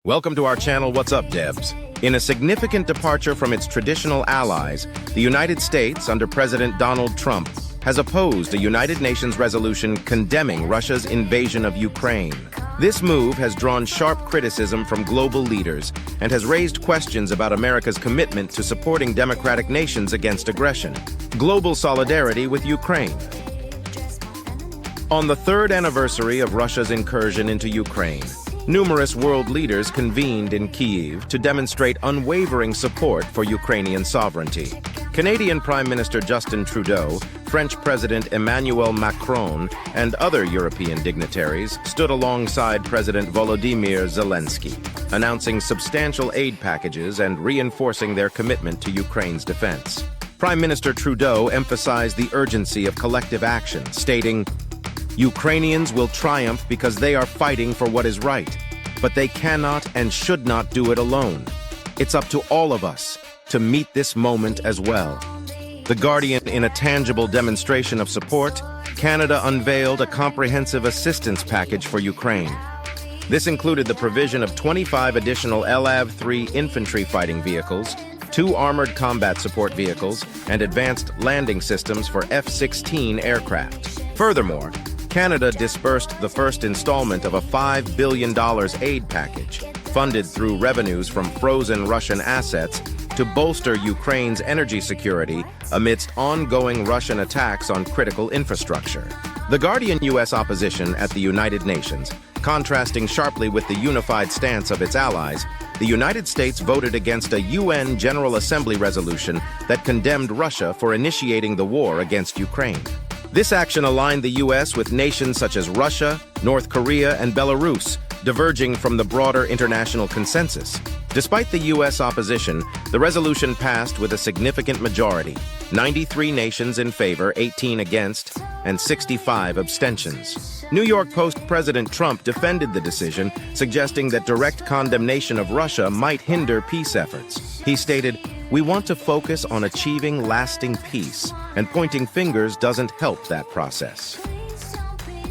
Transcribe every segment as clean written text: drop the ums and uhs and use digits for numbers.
Welcome to our channel, What's Up, Debs? In a significant departure from its traditional allies, the United States, under President Donald Trump, has opposed a United Nations resolution condemning Russia's invasion of Ukraine. This move has drawn sharp criticism from global leaders and has raised questions about America's commitment to supporting democratic nations against aggression. Global solidarity with Ukraine. On the third anniversary of Russia's incursion into Ukraine, numerous world leaders convened in Kyiv to demonstrate unwavering support for Ukrainian sovereignty. Canadian Prime Minister Justin Trudeau, French President Emmanuel Macron, and other European dignitaries stood alongside President Volodymyr Zelensky, announcing substantial aid packages and reinforcing their commitment to Ukraine's defense. Prime Minister Trudeau emphasized the urgency of collective action, stating, "Ukrainians will triumph because they are fighting for what is right, but they cannot and should not do it alone. It's up to all of us to meet this moment as well." The Guardian, in a tangible demonstration of support, Canada unveiled a comprehensive assistance package for Ukraine. This included the provision of 25 additional LAV-3 infantry fighting vehicles, 2 armored combat support vehicles, and advanced landing systems for F-16 aircraft. Furthermore, Canada disbursed the first installment of a $5 billion aid package, funded through revenues from frozen Russian assets, to bolster Ukraine's energy security amidst ongoing Russian attacks on critical infrastructure. The Guardian U.S. opposition at the United Nations, contrasting sharply with the unified stance of its allies, the United States voted against a UN General Assembly resolution that condemned Russia for initiating the war against Ukraine. This action aligned the U.S. with nations such as Russia, North Korea, and Belarus, diverging from the broader international consensus. Despite the U.S. opposition, the resolution passed with a significant majority: 93 nations in favor, 18 against, and 65 abstentions. New York Post President Trump defended the decision, suggesting that direct condemnation of Russia might hinder peace efforts. He stated, "We want to focus on achieving lasting peace, and pointing fingers doesn't help that process."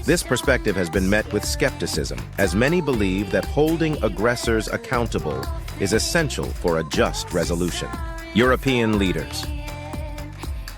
This perspective has been met with skepticism, as many believe that holding aggressors accountable is essential for a just resolution. European leaders.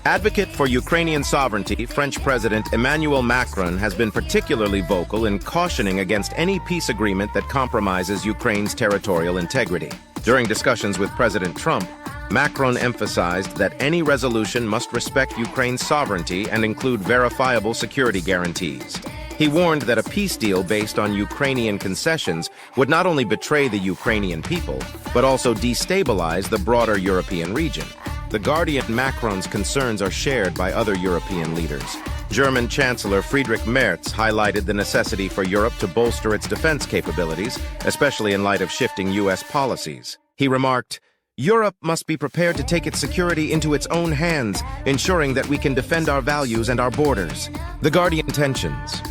Advocate for Ukrainian sovereignty, French President Emmanuel Macron has been particularly vocal in cautioning against any peace agreement that compromises Ukraine's territorial integrity. During discussions with President Trump, Macron emphasized that any resolution must respect Ukraine's sovereignty and include verifiable security guarantees. He warned that a peace deal based on Ukrainian concessions would not only betray the Ukrainian people, but also destabilize the broader European region. The Guardian, Macron's concerns are shared by other European leaders. German Chancellor Friedrich Merz highlighted the necessity for Europe to bolster its defense capabilities, especially in light of shifting U.S. policies. He remarked, "Europe must be prepared to take its security into its own hands, ensuring that we can defend our values and our borders." The Guardian tensions.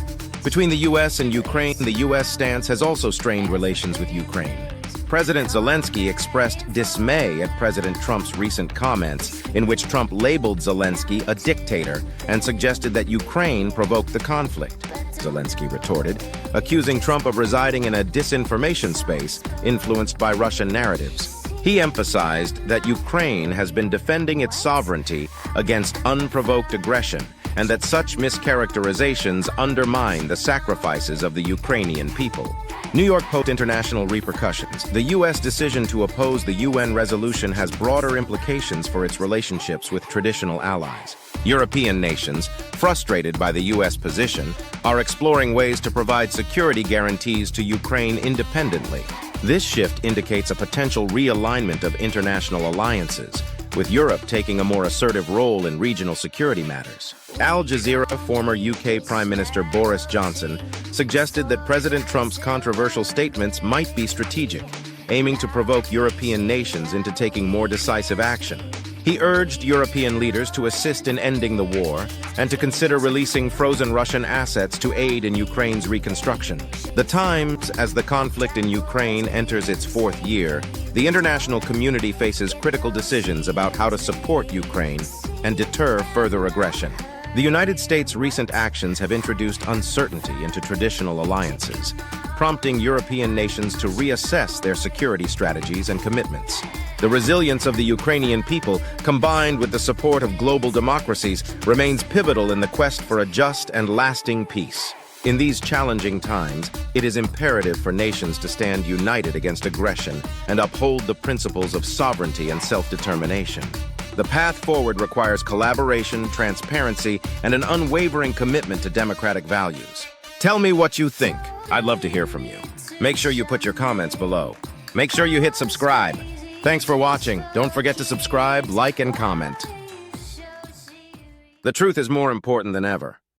Between the U.S. and Ukraine, the U.S. stance has also strained relations with Ukraine. President Zelensky expressed dismay at President Trump's recent comments, in which Trump labeled Zelensky a dictator and suggested that Ukraine provoked the conflict. Zelensky retorted, accusing Trump of residing in a disinformation space influenced by Russian narratives. He emphasized that Ukraine has been defending its sovereignty against unprovoked aggression, and that such mischaracterizations undermine the sacrifices of the Ukrainian people. New York Post. International repercussions. The U.S. decision to oppose the UN resolution has broader implications for its relationships with traditional allies. European nations, frustrated by the U.S. position, are exploring ways to provide security guarantees to Ukraine independently. This shift indicates a potential realignment of international alliances, with Europe taking a more assertive role in regional security matters. Al Jazeera former UK Prime Minister Boris Johnson suggested that President Trump's controversial statements might be strategic, aiming to provoke European nations into taking more decisive action. He urged European leaders to assist in ending the war and to consider releasing frozen Russian assets to aid in Ukraine's reconstruction. The Times, as the conflict in Ukraine enters its 4th year, the international community faces critical decisions about how to support Ukraine and deter further aggression. The United States' recent actions have introduced uncertainty into traditional alliances. prompting European nations to reassess their security strategies and commitments. The resilience of the Ukrainian people, combined with the support of global democracies, remains pivotal in the quest for a just and lasting peace. In these challenging times, it is imperative for nations to stand united against aggression and uphold the principles of sovereignty and self-determination. The path forward requires collaboration, transparency, and an unwavering commitment to democratic values. Tell me what you think. I'd love to hear from you. Make sure you put your comments below. Make sure you hit subscribe. Thanks for watching. Don't forget to subscribe, like, and comment. The truth is more important than ever.